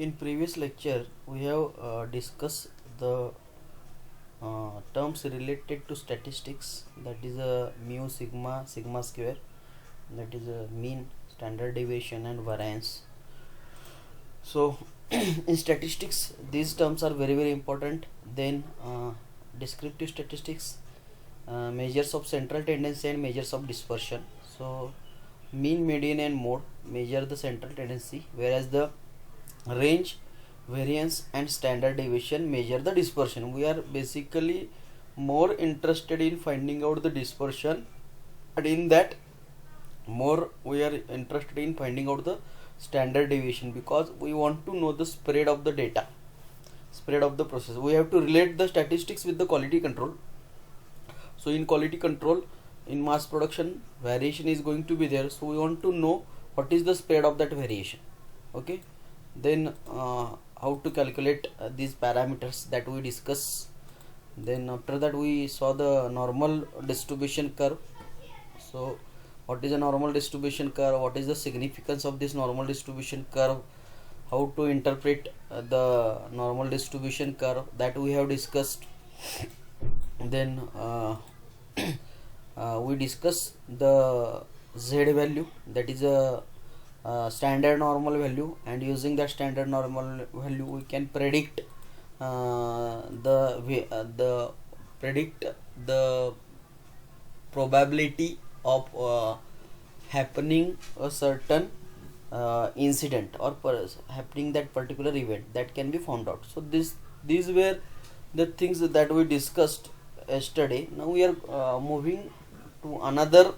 In previous lecture we have discussed the terms related to statistics, that is a mu, sigma square, that is a mean, standard deviation and variance. So in statistics these terms are very important. Then descriptive statistics, measures of central tendency and measures of dispersion. So mean, median and mode measure the central tendency, whereas the range, variance and standard deviation measure the dispersion. We are basically more interested in finding out the dispersion, and in that more we are interested in finding out the standard deviation, because we want to know the spread of the data, spread of the process. We have to relate the statistics with the quality control. So in quality control, in mass production, variation is going to be there, so we want to know what is the spread of that variation. Okay, then how to calculate these parameters, that we discuss. Then after that we saw the normal distribution curve. So what is a normal distribution curve, what is the significance of this normal distribution curve, how to interpret the normal distribution curve, that we have discussed. Then we discuss the z value, that is a standard normal value, and using that standard normal value we can predict the probability of happening a certain incident, or happening that particular event, that can be found out. So these were the things that we discussed yesterday. Now we are moving to another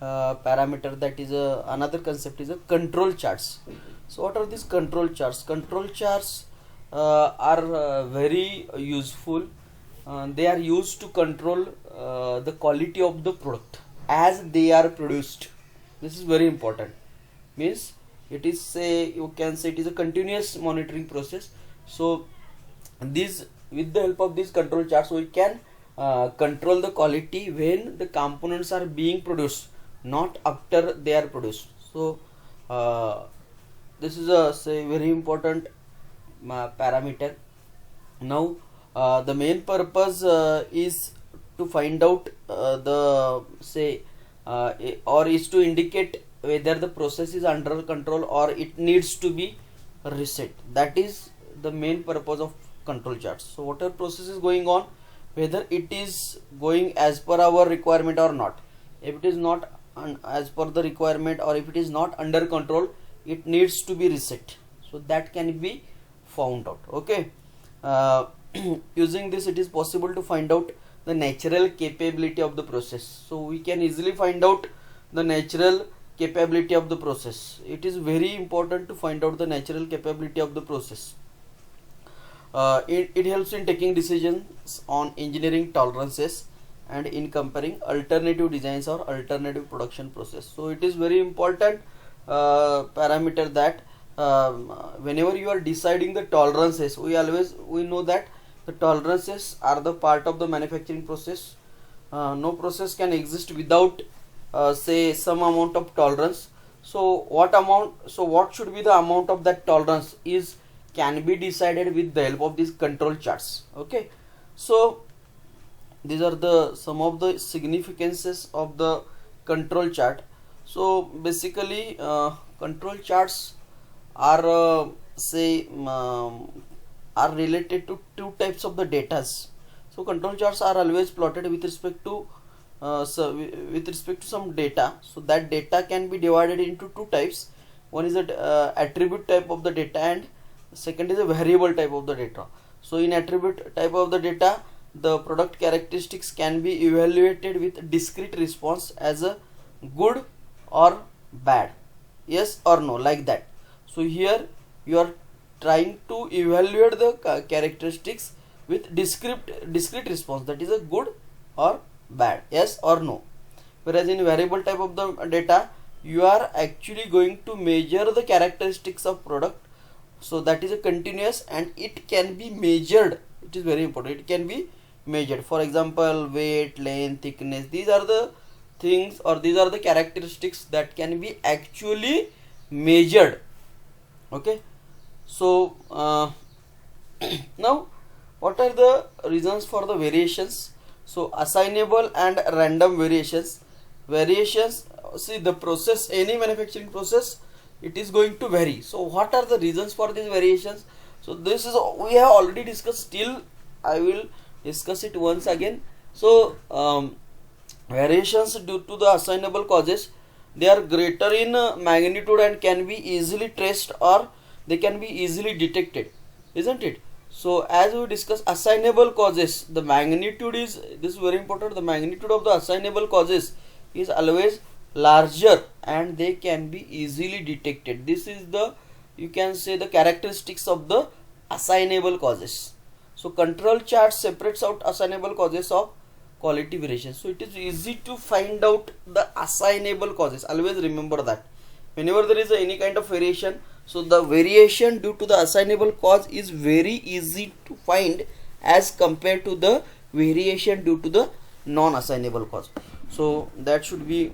parameter, that is another concept is a control charts. So what are these control charts? Control charts are very useful. They are used to control the quality of the product as they are produced. This is very important. Means it is you can say it is a continuous monitoring process. So these, with the help of these control charts, we can control the quality when the components are being produced, not after they are produced. So this is a very important parameter. Now the main purpose is to find out or is to indicate whether the process is under control or it needs to be reset. That is the main purpose of control charts. So whatever process is going on, whether it is going as per our requirement or not. If it is not as per the requirement, or if it is not under control, it needs to be reset. So that can be found out. Okay, using this it is possible to find out the natural capability of the process. So we can easily find out the natural capability of the process. It is very important to find out the natural capability of the process. It helps in taking decisions on engineering tolerances and in comparing alternative designs or alternative production process. So it is very important parameter that whenever you are deciding the tolerances, we know that the tolerances are the part of the manufacturing process. No process can exist without some amount of tolerance. So what should be the amount of that tolerance can be decided with the help of these control charts. Okay, so these are some of the significances of the control chart. So basically control charts are are related to two types of the datas. So control charts are always plotted with respect to some data. So that data can be divided into two types. One is a attribute type of the data, and second is a variable type of the data. So in attribute type of the data, the product characteristics can be evaluated with discrete response as a good or bad, yes or no, like that. So here you are trying to evaluate the characteristics with discrete response, that is a good or bad, yes or no. Whereas in variable type of the data, you are actually going to measure the characteristics of product. So that is a continuous, and it can be measured. It is very important, it can be measured. For example, weight, length, thickness, these are the things, or these are the characteristics that can be actually measured. Okay, So now what are the reasons for the variations? So assignable and random variations. See, the process, any manufacturing process, it is going to vary. So what are the reasons for these variations? So this is, we have already discussed, still I will discuss it once again. So variations due to the assignable causes, they are greater in magnitude and can be easily traced, or they can be easily detected, isn't it? So as we discuss assignable causes, the magnitude is, this is very important, the magnitude of the assignable causes is always larger and they can be easily detected. This is the, you can say, the characteristics of the assignable causes. So control chart separates out assignable causes of quality variation. So it is easy to find out the assignable causes. Always remember that whenever there is any kind of variation, so the variation due to the assignable cause is very easy to find as compared to the variation due to the non-assignable cause. So that should be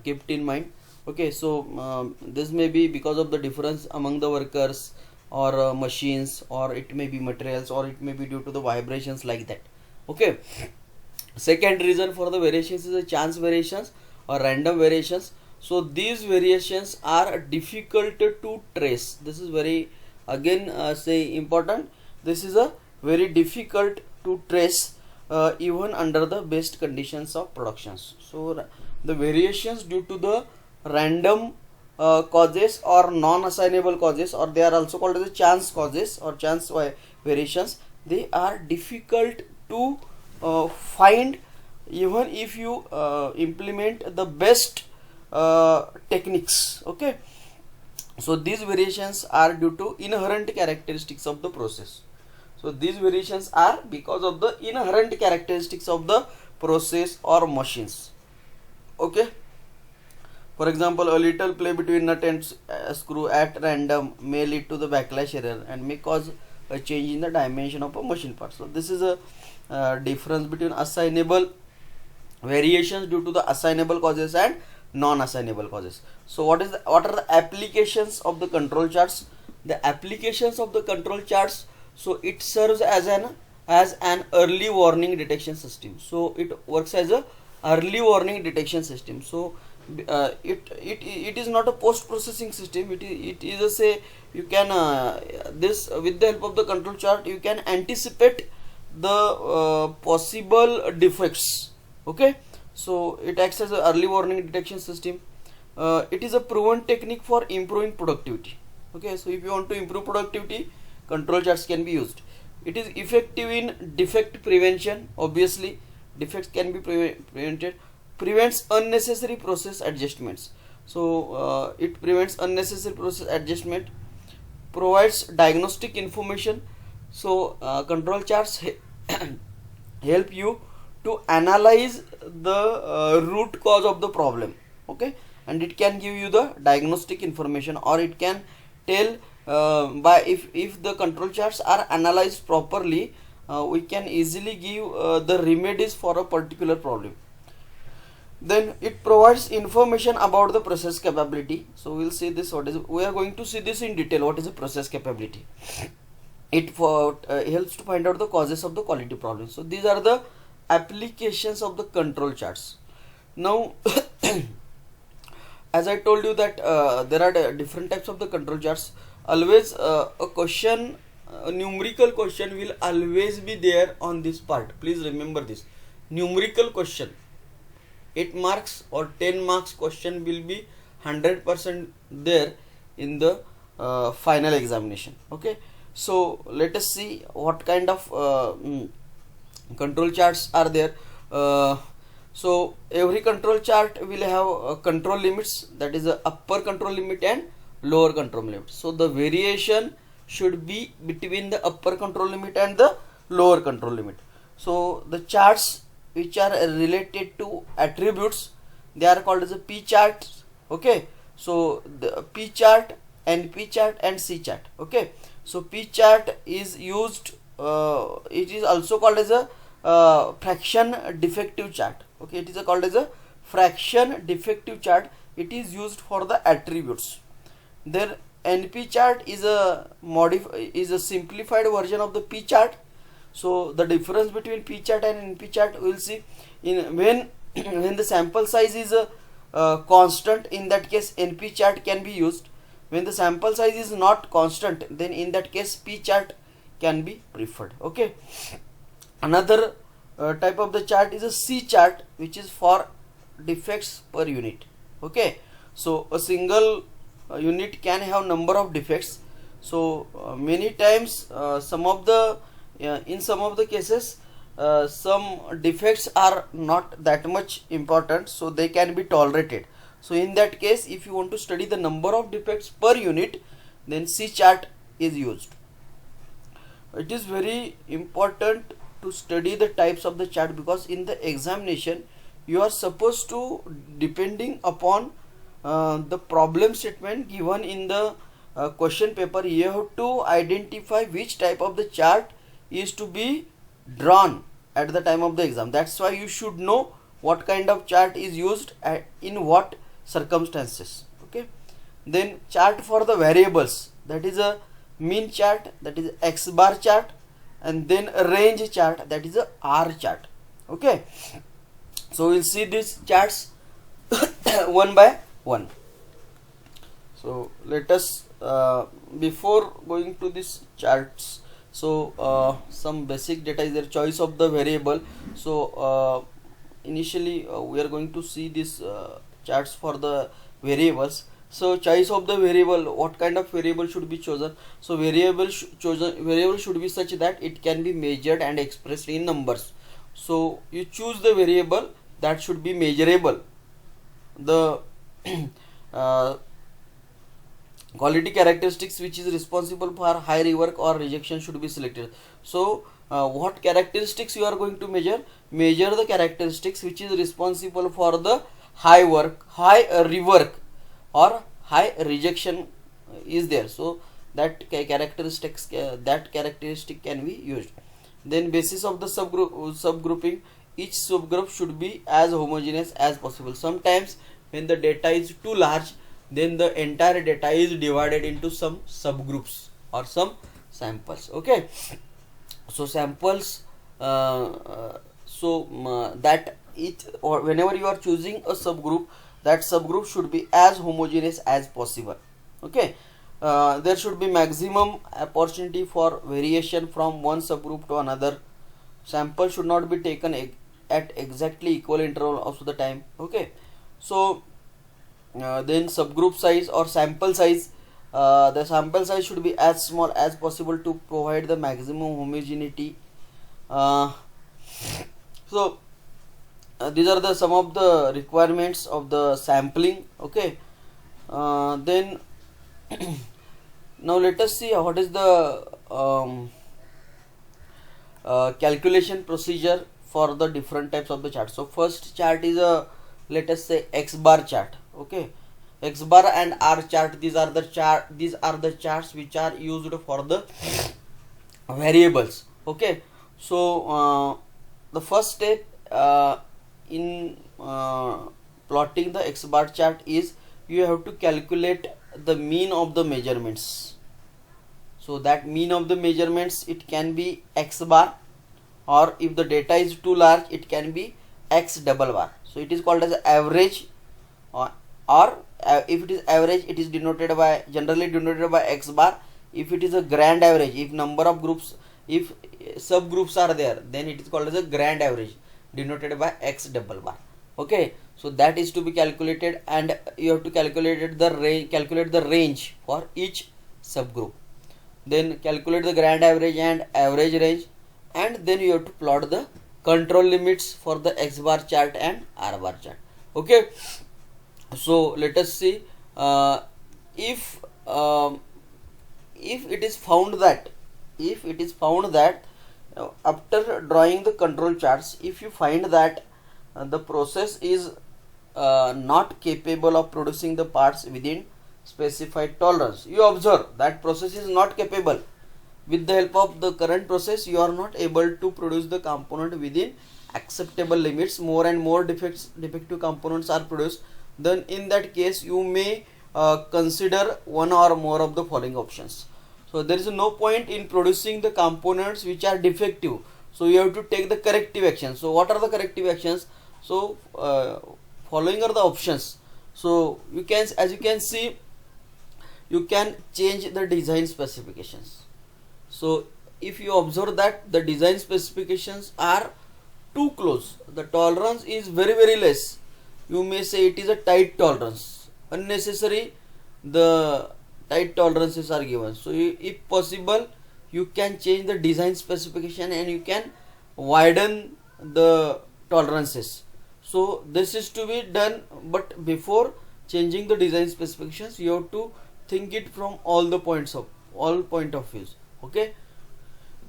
kept in mind. Okay, so this may be because of the difference among the workers, or machines, or it may be materials, or it may be due to the vibrations, like that. Okay, second reason for the variations is the chance variations or random variations. So these variations are difficult to trace. This is very, again, say important, this is a very difficult to trace even under the best conditions of productions. So the variations due to the random causes or non-assignable causes, or they are also called as the chance causes or chance variations, they are difficult to find even if you implement the best techniques. Okay, so these variations are due to inherent characteristics of the process. So these variations are because of the inherent characteristics of the process or machines. Okay, for example, a little play between nut and screw at random may lead to the backlash error and may cause a change in the dimension of a machine part. So this is a difference between assignable variations due to the assignable causes and non-assignable causes. So what are the applications of the control charts? The applications of the control charts, so it serves as an early warning detection system. So it works as a early warning detection system. So it is not a post processing system. It is a, say, you can this, with the help of the control chart, you can anticipate the possible defects. Okay, so it acts as an early warning detection system. It is a proven technique for improving productivity. Okay, so if you want to improve productivity, control charts can be used. It is effective in defect prevention. Obviously defects can be prevented. Prevents unnecessary process adjustments. So it prevents unnecessary process adjustment. Provides diagnostic information. So control charts help you to analyze the root cause of the problem. Okay, and it can give you the diagnostic information, or it can tell by if the control charts are analyzed properly, we can easily give the remedies for a particular problem. Then it provides information about the process capability. So we'll see this, we are going to see this in detail, what is the process capability. It helps to find out the causes of the quality problems. So these are the applications of the control charts. Now as I told you that there are different types of the control charts. Always a question, a numerical question will always be there on this part. Please remember this, numerical question, 8 marks or 10 marks question will be 100% there in the final examination. Okay, so let us see what kind of control charts are there. So every control chart will have control limits, that is the upper control limit and lower control limit. So the variation should be between the upper control limit and the lower control limit. So the charts which are related to attributes, they are called as a P charts. Okay, so the P chart, NP chart and C chart. Okay, so P chart is used, it is also called as a fraction defective chart. Okay, it is called as a fraction defective chart. It is used for the attributes. Then NP chart is a simplified version of the P chart. So the difference between P chart and NP chart we will see in when when the sample size is constant. In that case NP chart can be used. When the sample size is not constant, then in that case P chart can be preferred. Okay. Another type of the chart is a C chart, which is for defects per unit. Okay. So a single unit can have number of defects. So many times in some of the cases some defects are not that much important, so they can be tolerated. So in that case, if you want to study the number of defects per unit, then C chart is used. It is very important to study the types of the chart, because in the examination you are supposed to, depending upon the problem statement given in the question paper, you have to identify which type of the chart is to be drawn at the time of the exam. That's why you should know what kind of chart is used in what circumstances. Okay. Then chart for the variables, that is a mean chart, that is X bar chart, and then a range chart, that is a R chart. Okay. So we'll see these charts one by one. So let us before going to these charts, so some basic data is there. Choice of the variable. So initially we are going to see these charts for the variables. So choice of the variable, what kind of variable should be chosen? So variable should be such that it can be measured and expressed in numbers. So you choose the variable that should be measurable. The quality characteristics which is responsible for high rework or rejection should be selected. So what characteristics you are going to measure? Measure the characteristics which is responsible for the high rework or high rejection is there. So that characteristic can be used. Then basis of the subgrouping, each subgroup should be as homogeneous as possible. Sometimes when the data is too large, then the entire data is divided into some subgroups or some samples. Okay. So samples, that it, or whenever you are choosing a subgroup, that subgroup should be as homogeneous as possible. Okay. There should be maximum opportunity for variation from one subgroup to another. Sample should not be taken at exactly equal interval of the time. Okay. So then subgroup size or sample size, the sample size should be as small as possible to provide the maximum homogeneity. So these are some of the requirements of the sampling. Okay. Then now let us see what is the calculation procedure for the different types of the chart. So first chart is a, let us say, X bar chart. Okay. X bar and R chart, these are the charts which are used for the variables. Okay. So the first step in plotting the X bar chart is you have to calculate the mean of the measurements. So that mean of the measurements, it can be X bar, or if the data is too large, it can be X double bar. So it is called as average, or if it is average, it is generally denoted by X bar. If it is a grand average, if number of groups, if subgroups are there, then it is called as a grand average, denoted by X double bar. Okay. So that is to be calculated, and you have to calculate the range for each subgroup. Then calculate the grand average and average range, and then you have to plot the control limits for the X bar chart and R bar chart. Okay. So let us see, if it is found that after drawing the control charts, if you find that the process is not capable of producing the parts within specified tolerance, you observe that process is not capable. With the help of the current process, you are not able to produce the component within acceptable limits. More and more defective components are produced. Then in that case, you may consider one or more of the following options. So there is no point in producing the components which are defective, so you have to take the corrective actions. So what are the corrective actions? So following are the options. So you can, as you can see, you can change the design specifications. So if you observe that the design specifications are too close, the tolerance is very less, you may say it is a tight tolerance, unnecessary the tight tolerances are given. So if possible, you can change the design specification and you can widen the tolerances. So this is to be done, but before changing the design specifications, you have to think it from all point of views. Okay,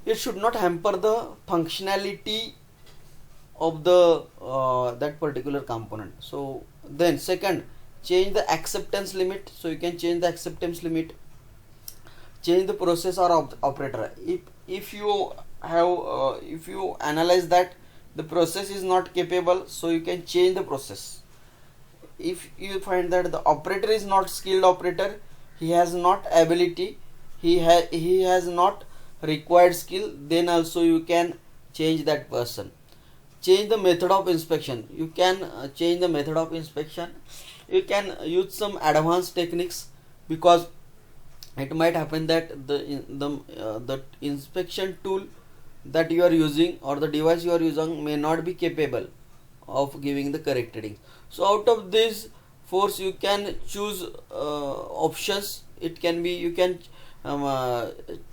it should not hamper the functionality of the that particular component. So then second, change the acceptance limit. So you can change the acceptance limit, change the process or operator. If you have if you analyze that the process is not capable, so you can change the process. If you find that the operator is not skilled operator, he has not ability, he has not required skill, then also you can change that person. Change the method of inspection. You can change the method of inspection. You can use some advanced techniques, because it might happen that the inspection tool that you are using or the device you are using may not be capable of giving the correct readings. So out of these force, you can choose options. It can be, you can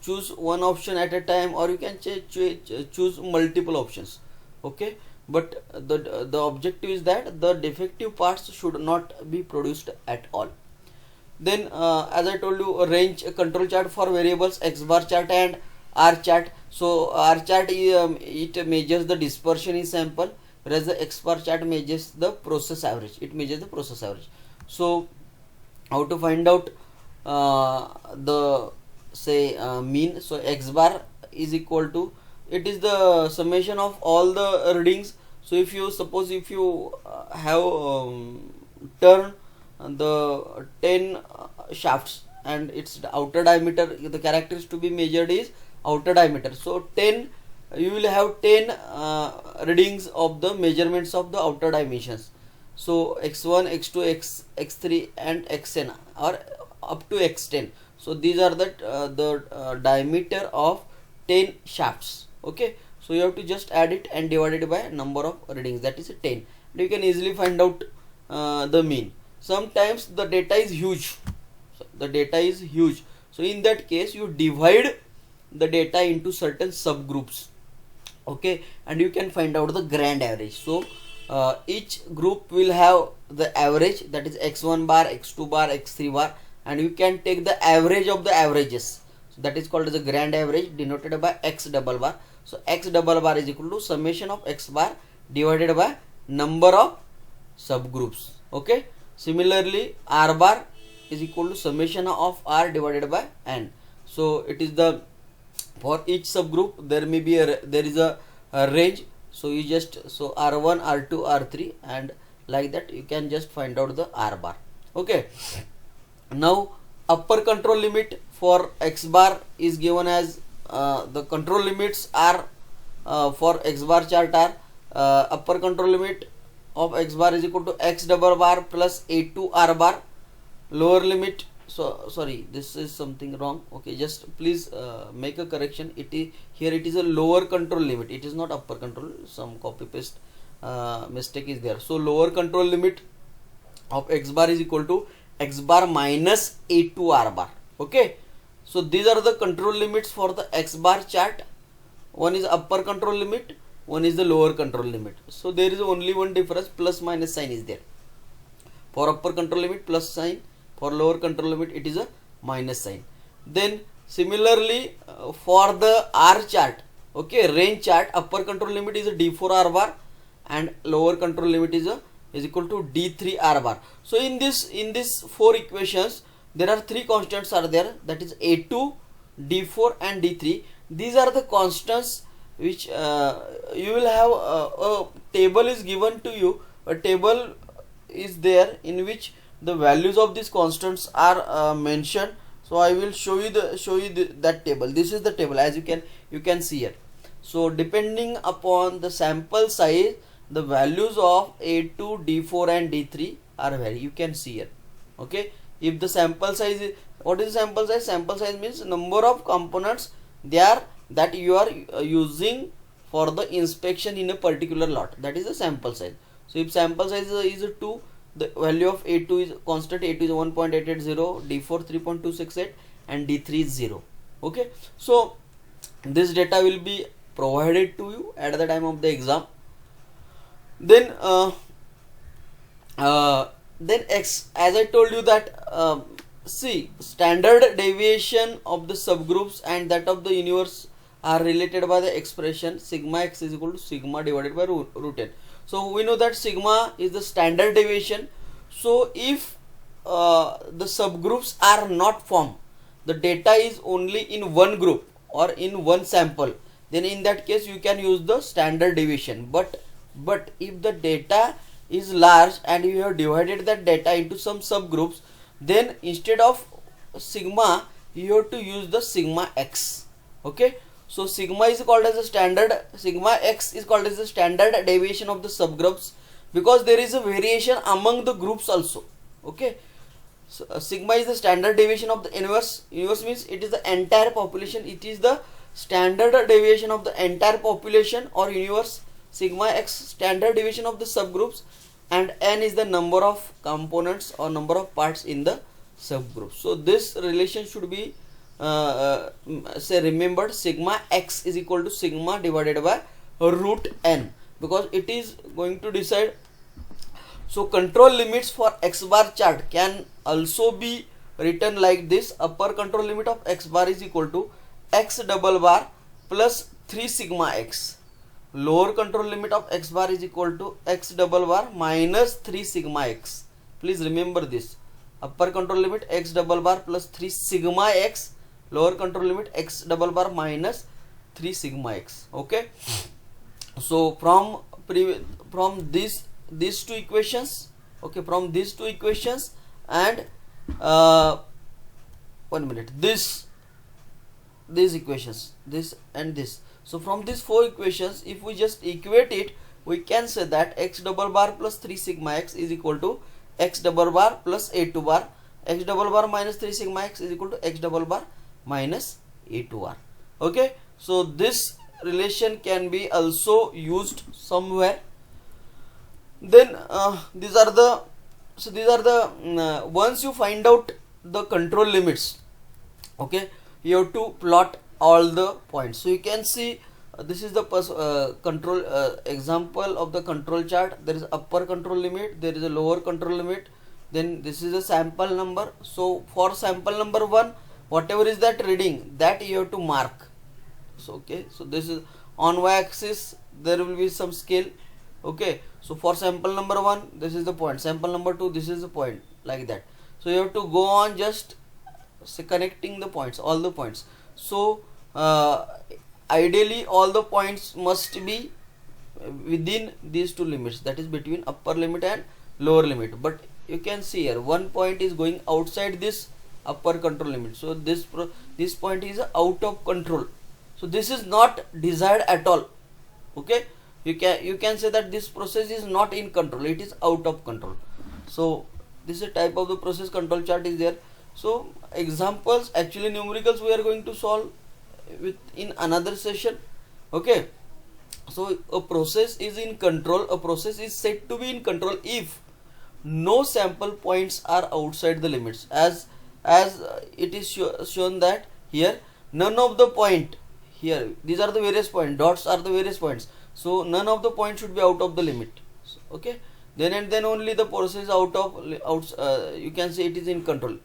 choose one option at a time, or you can choose multiple options. Okay, but the objective is that the defective parts should not be produced at all. Then as I told you, a range control chart for variables, X bar chart and R chart. So R chart it measures the dispersion in sample, whereas the X bar chart measures the process average. It measures the process average. So how to find out the mean? So X bar is equal to, it is the summation of all the readings. So if you suppose, if you have turn the 10 shafts and its outer diameter, the characteristics to be measured is outer diameter. So 10, you will have 10 readings of the measurements of the outer dimensions. So x1, x2, x3 and xn, or up to xten. So these are the diameter of 10 shafts. Okay, so you have to just add it and divide it by number of readings, that is 10. And you can easily find out the mean. Sometimes the data is huge. So in that case, you divide the data into certain subgroups. Okay, and you can find out the grand average. So each group will have the average, that is x1 bar, x2 bar, x3 bar, and you can take the average of the averages. So that is called as the grand average, denoted by x double bar. So x double bar is equal to summation of x bar divided by number of subgroups. Okay, similarly R bar is equal to summation of R divided by N. So it is the, for each subgroup there may be there is a range. So you just, so R1, R2, R3, and like that you can just find out the R bar. Okay, now upper control limit for X bar is given as the control limits are for X bar chart are upper control limit of X bar is equal to X double bar plus A2 R bar. Lower limit, so sorry, this is something wrong. Okay, just please make a correction. It is here, it is a lower control limit, it is not upper control, some copy paste mistake is there. So lower control limit of X bar is equal to X bar minus A2 R bar. Okay, so these are the control limits for the X bar chart. One is upper control limit, one is the lower control limit. So there is only one difference, plus minus sign is there. For upper control limit plus sign, for lower control limit it is a minus sign. Then similarly for the R chart, okay, range chart, upper control limit is a D4 R bar and lower control limit is equal to D3 R bar. So in this four equations there are three constants are there, that is A2, D4 and D3. These are the constants which you will have a table is given to you. A table is there in which the values of these constants are mentioned. So I will show you that table. This is the table, as you can see here. So depending upon the sample size, the values of A2, D4 and D3 are vary. You can see here. Okay, if the sample size is, what is sample size? Sample size means number of components that you are using for the inspection in a particular lot. That is the sample size. So if sample size is 2, the value of A2 is constant. A2 is 1.880, D4 3.268 and D3 is 0. Okay, so this data will be provided to you at the time of the exam. Then as I told you that see, standard deviation of the subgroups and that of the universe are related by the expression sigma x is equal to sigma divided by root n. So we know that sigma is the standard deviation. So if the subgroups are not formed, the data is only in one group or in one sample, then in that case you can use the standard deviation. But if the data is large and you have divided that data into some subgroups, then instead of sigma you have to use the sigma x. Okay, so sigma is called as a standard, sigma x is called as the standard deviation of the subgroups, because there is a variation among the groups also. Okay, so sigma is the standard deviation of the inverse. Inverse means it is the entire population. It is the standard deviation of the entire population or universe. Sigma x standard deviation of the subgroups, and n is the number of components or number of parts in the subgroup. So this relation should be say remembered. Sigma x is equal to sigma divided by root n, because it is going to decide. So control limits for x bar chart can also be written like this. Upper control limit of x bar is equal to x double bar plus 3 sigma x. Lower control limit of x bar is equal to x double bar minus 3 sigma x. Please remember this. Upper control limit x double bar plus 3 sigma x. Lower control limit x double bar minus 3 sigma x. Okay. So from these two equations, okay, from these two equations and these equations, this and this. So from these four equations, if we just equate it, we can say that x double bar plus 3 sigma x is equal to x double bar plus a2 bar. X double bar minus 3 sigma x is equal to x double bar minus a2 bar. Okay, so this relation can be also used somewhere. Then these are the once you find out the control limits, okay, you have to plot all the points. So you can see this is the control example of the control chart. There is upper control limit, there is a lower control limit, then this is a sample number. So for sample number 1, whatever is that reading, that you have to mark. So okay, so this is on y-axis, there will be some scale. Okay, so for sample number 1, this is the point, sample number 2, this is the point, like that. So you have to go on just connecting the points, all the points. So ideally all the points must be within these two limits, that is between upper limit and lower limit. But you can see here one point is going outside this upper control limit, so this point is out of control. So this is not desired at all. Okay, you can say that this process is not in control, it is out of control. So this is a type of the process control chart is there. So examples, actually numericals, we are going to solve in another session. Okay, so a process is in control, a process is said to be in control if no sample points are outside the limits, as it is shown that here none of the point, here these are the various points, dots are the various points, so none of the points should be out of the limit. Okay, then and then only the process you can say it is in control.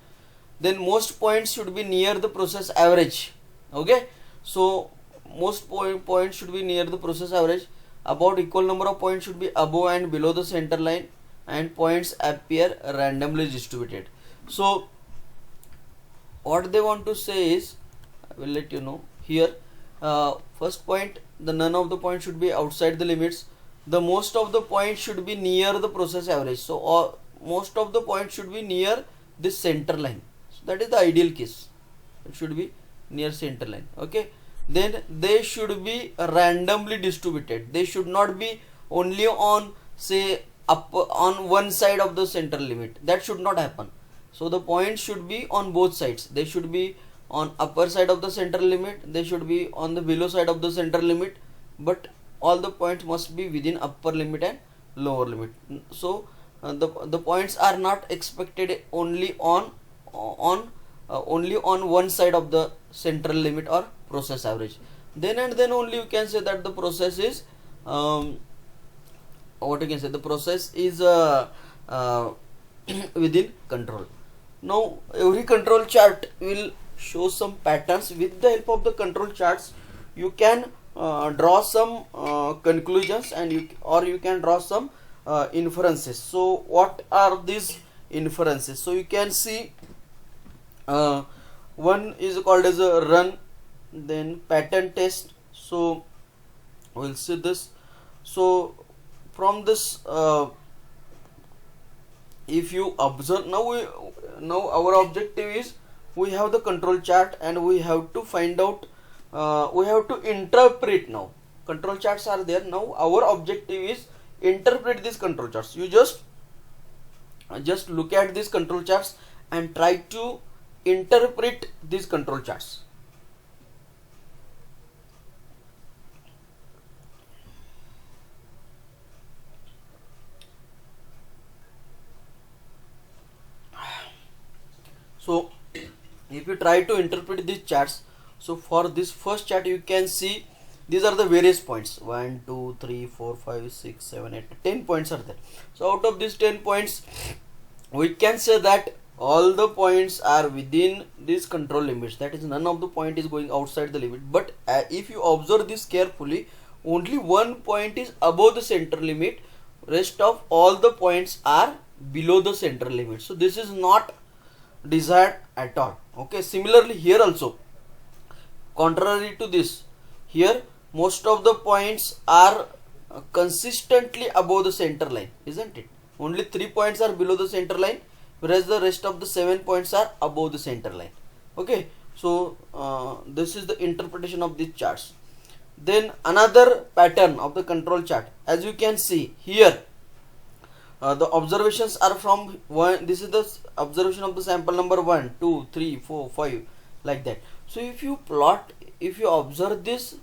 Then most points should be near the process average. Okay, so most points should be near the process average. About equal number of points should be above and below the center line, and points appear randomly distributed. So what they want to say is, I will let you know here. First point, the none of the points should be outside the limits. The most of the points should be near the process average. So most of the points should be near this center line. So that is the ideal case. It should be near center line. Okay, then they should be randomly distributed. They should not be only on, say, up on one side of the center limit. That should not happen. So the points should be on both sides. They should be on upper side of the center limit, they should be on the below side of the center limit, but all the points must be within upper limit and lower limit. So the points are not expected only on one side of the central limit or process average. Then and then only you can say that the process is what you can say, the process is within control. Now every control chart will show some patterns. With the help of the control charts you can draw some conclusions, and you can draw some inferences. So what are these inferences? So you can see one is called as a run, then pattern test. So we'll see this. So from this if you observe, now our objective is, we have the control chart and we have to find out, we have to interpret. Now control charts are there. Now our objective is interpret these control charts. You just look at these control charts and try to interpret these control charts. So if you try to interpret these charts, so for this first chart you can see these are the various points, 1 2 3 4 5 6 7 8 10 points are there. So out of these 10 points we can say that all the points are within these control limits, that is none of the point is going outside the limit. But if you observe this carefully, only one point is above the center limit, rest of all the points are below the center limit. So this is not desired at all. Okay, similarly here also, contrary to this, here most of the points are consistently above the center line, isn't it? Only 3 points are below the center line, whereas the rest of the 7 points are above the center line. Okay, so this is the interpretation of these charts. Then another pattern of the control chart, as you can see here, the observations are from 1, this is the observation of the sample number 1 2 3 4 5 like that. So if you plot, if you observe this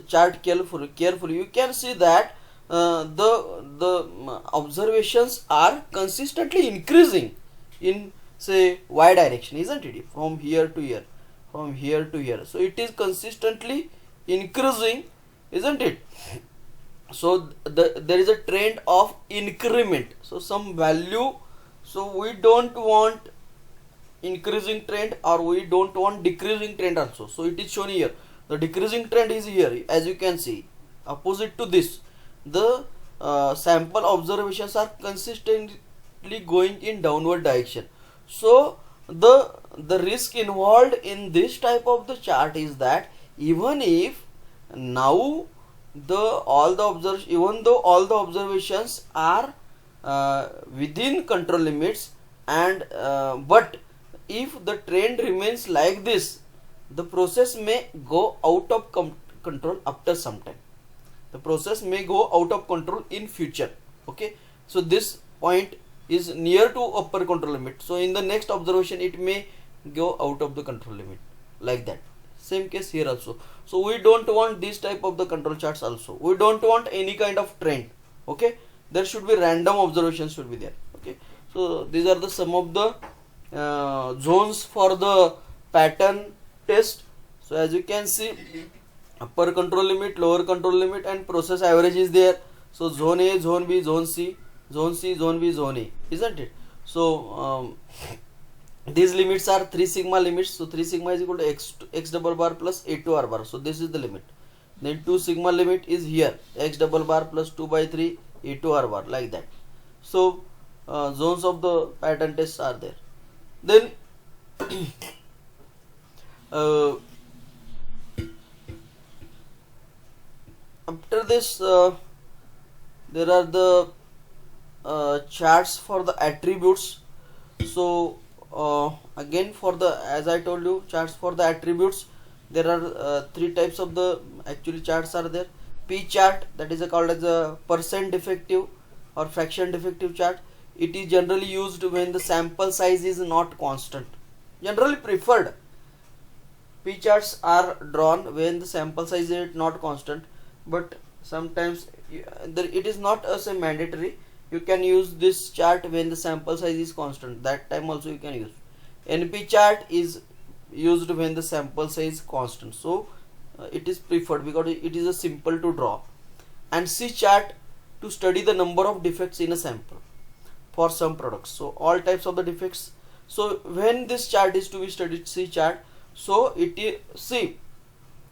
chart carefully, you can see that the observations are consistently increasing in, say, y direction, isn't it? From here to here, from here to here. So it is consistently increasing, isn't it? So there is a trend of increment, so some value. So we don't want increasing trend, or we don't want decreasing trend also. So it is shown here, the decreasing trend is here, as you can see. Opposite to this, the sample observations are consistently going in downward direction. So the risk involved in this type of the chart is that even if now even though all the observations are within control limits, and but if the trend remains like this, the process may go out of control after some time. The process may go out of control in future. Okay, so this point is near to upper control limit, so in the next observation it may go out of the control limit, like that. Same case here also. So we don't want this type of the control charts also. We don't want any kind of trend. Okay, there should be random observations should be there. Okay, so these are the some of the zones for the pattern test. So as you can see, upper control limit, lower control limit, and process average is there. So zone A, zone B, zone C, zone C, zone B, zone A, isn't it? So these limits are 3 sigma limits. So 3 sigma is equal to x double bar plus a2 r bar. So this is the limit. Then 2 sigma limit is here, x double bar plus 2 by 3 a2 r bar, like that. So zones of the pattern tests are there. Then after this there are the charts for the attributes. So again, for the, as I told you, charts for the attributes, there are three types of the actually charts are there. P chart, that is called as a percent defective or fraction defective chart. It is generally used when the sample size is not constant. Generally preferred, P charts are drawn when the sample size is not constant, but sometimes it is not as a mandatory. You can use this chart when the sample size is constant, that time also you can use. NP chart is used when the sample size is constant, so it is preferred because it is a simple to draw. And C chart to study the number of defects in a sample for some products. So all types of the defects. So when this chart is to be studied, C chart, so it is, see,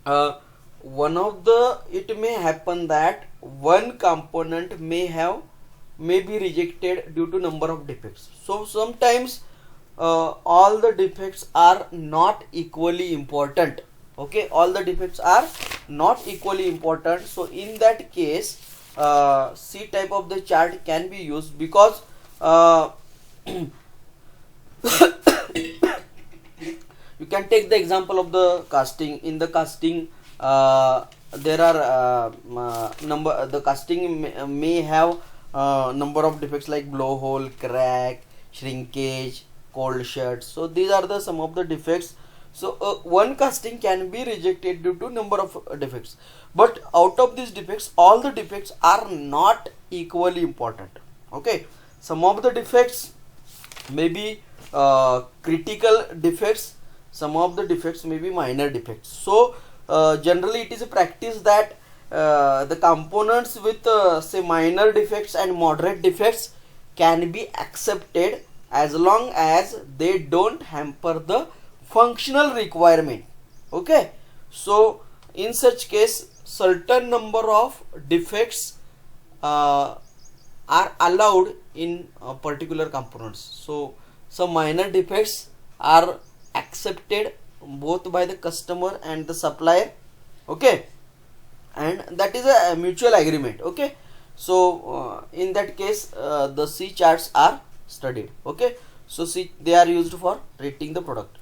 one of the, it may happen that one component may be rejected due to number of defects. So sometimes all the defects are not equally important. Okay, all the defects are not equally important. So in that case, C type of the chart can be used, because you can take the example of the casting. In the casting, there are the casting may have number of defects like blowhole, crack, shrinkage, cold shut. So these are the some of the defects. So one casting can be rejected due to number of defects, but out of these defects, all the defects are not equally important. Okay, some of the defects may be critical defects, some of the defects may be minor defects. So generally it is a practice that the components with say minor defects and moderate defects can be accepted as long as they don't hamper the functional requirement. Okay, so in such case, certain number of defects are allowed in particular components. So some minor defects are accepted both by the customer and the supplier. Okay, and that is a mutual agreement. Okay, so in that case, the C charts are studied. Okay, so C, they are used for rating the product.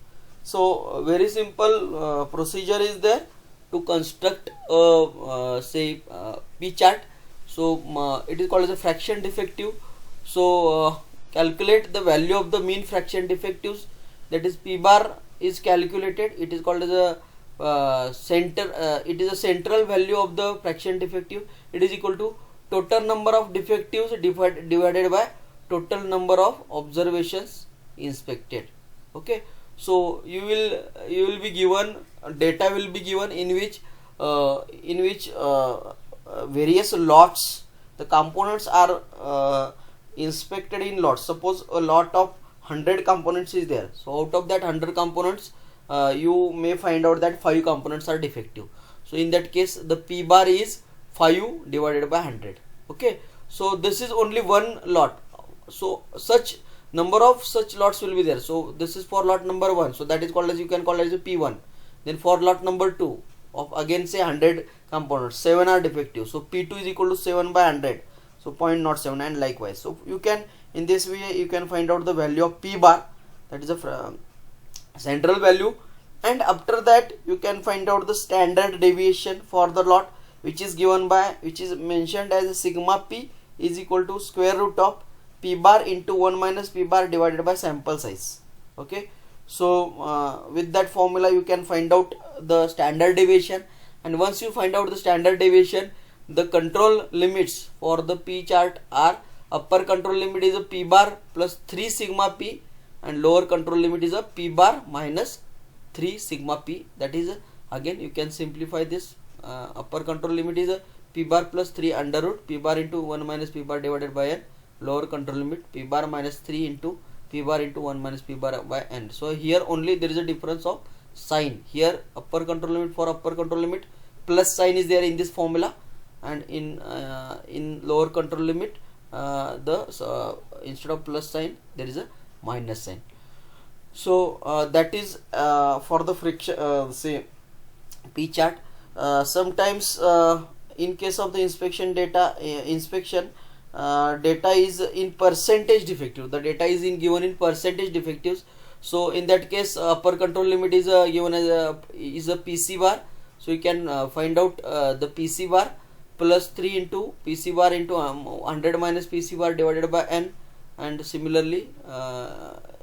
So very simple procedure is there to construct say P chart. So it is called as a fraction defective. So calculate the value of the mean fraction defectives, that is P bar is calculated. It is called as a it is a central value of the fraction defective. It is equal to total number of defectives divided by total number of observations inspected. Okay, so you will be given data, will be given in which various lots, the components are inspected in lots. Suppose a lot of 100 components is there, so out of that 100 components you may find out that 5 components are defective. So in that case, the P bar is 5 divided by 100. Okay, so this is only one lot, so such number of such lots will be there. So this is for lot number 1, so that is called as, you can call it as a P1. Then for lot number 2 of again say 100 components, 7 are defective, so P2 is equal to 7 by 100, so 0.07, and likewise. So you can, in this way you can find out the value of P bar, that is a central value, and after that you can find out the standard deviation for the lot, which is given by, which is mentioned as sigma P is equal to square root of P bar into 1 minus P bar divided by sample size. Okay, so with that formula you can find out the standard deviation, and once you find out the standard deviation, the control limits for the P chart are, upper control limit is a P bar plus 3 sigma P, and lower control limit is a P bar minus 3 sigma P. That is again you can simplify this. Upper control limit is a P bar plus 3 under root P bar into 1 minus P bar divided by n. Lower control limit P bar minus 3 into P bar into 1 minus P bar by n. So here only there is a difference of sign. Here upper control limit, for upper control limit plus sign is there in this formula, and in lower control limit instead of plus sign there is a minus sign. So that is for the friction say P chart. Sometimes in case of the inspection data inspection, data is in percentage defective. The data is given in percentage defectives. So in that case, upper control limit is given as a PC bar. So you can find out the PC bar plus 3 into PC bar into 100 minus PC bar divided by n, and similarly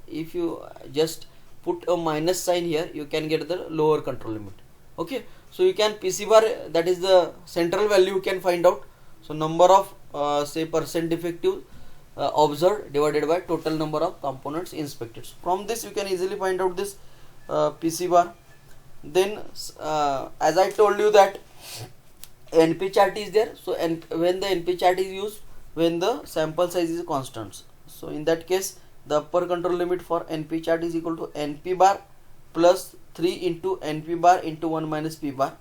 if you just put a minus sign here, you can get the lower control limit. Okay, so you can PC bar, that is the central value, you can find out. So number of say percent defective observed divided by total number of components inspected. So from this you can easily find out this PC bar. Then as I told you that NP chart is there. So when the NP chart is used, when the sample size is constant. So in that case, the upper control limit for NP chart is equal to NP bar plus 3 into NP bar into 1 minus P bar,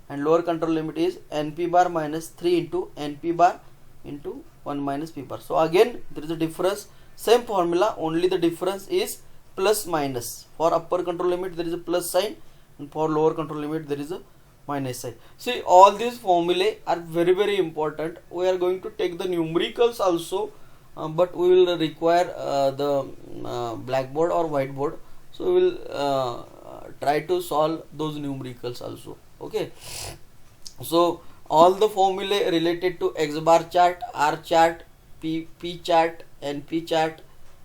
and lower control limit is NP bar minus 3 into NP bar into 1 minus P bar. So again there is a difference, same formula, only the difference is plus minus. For upper control limit there is a plus sign, and for lower control limit there is a minus sign. See, all these formulae are very important. We are going to take the numericals also, but we will require the blackboard or whiteboard. So we will try to solve those numericals also. Okay, so all the formulae related to X bar chart, R chart, P chart, NP chart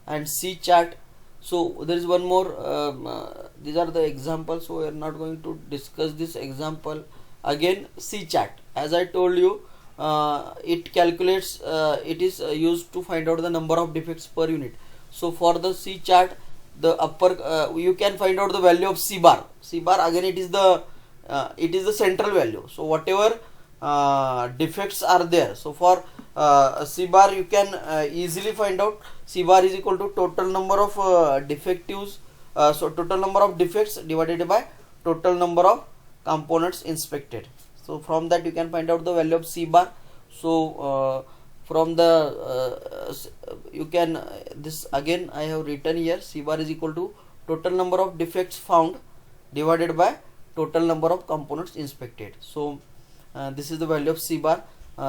and C chart. So there is one more, these are the examples, so we are not going to discuss this example. Again, C chart, as I told you, it calculates, it is used to find out the number of defects per unit. So for the C chart, the upper you can find out the value of C bar. C bar, again it is the central value. So whatever defects are there, so for C bar you can easily find out C bar is equal to total number of defectives, so total number of defects divided by total number of components inspected. So from that you can find out the value of C bar. So from the you can this again I have written here, C bar is equal to total number of defects found divided by total number of components inspected. So this is the value of C bar.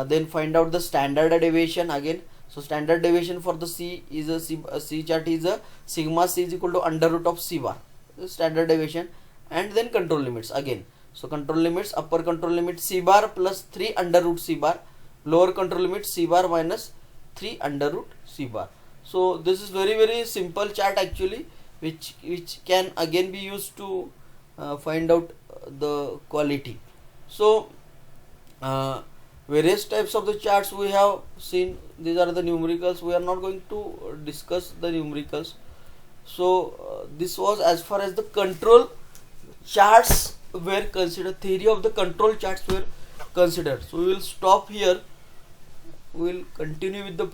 Then find out the standard deviation again. So standard deviation for the C is a C chart is a sigma C is equal to under root of C bar, standard deviation. And then control limits again. So control limits, upper control limit C bar plus 3 under root C bar, lower control limit C bar minus 3 under root C bar. So this is very simple chart actually, which can again be used to find out the quality. So various types of the charts we have seen. These are the numericals. We are not going to discuss the numericals. So this was as far as the control charts were considered, theory of the control charts were considered. So we will stop here. We will continue with the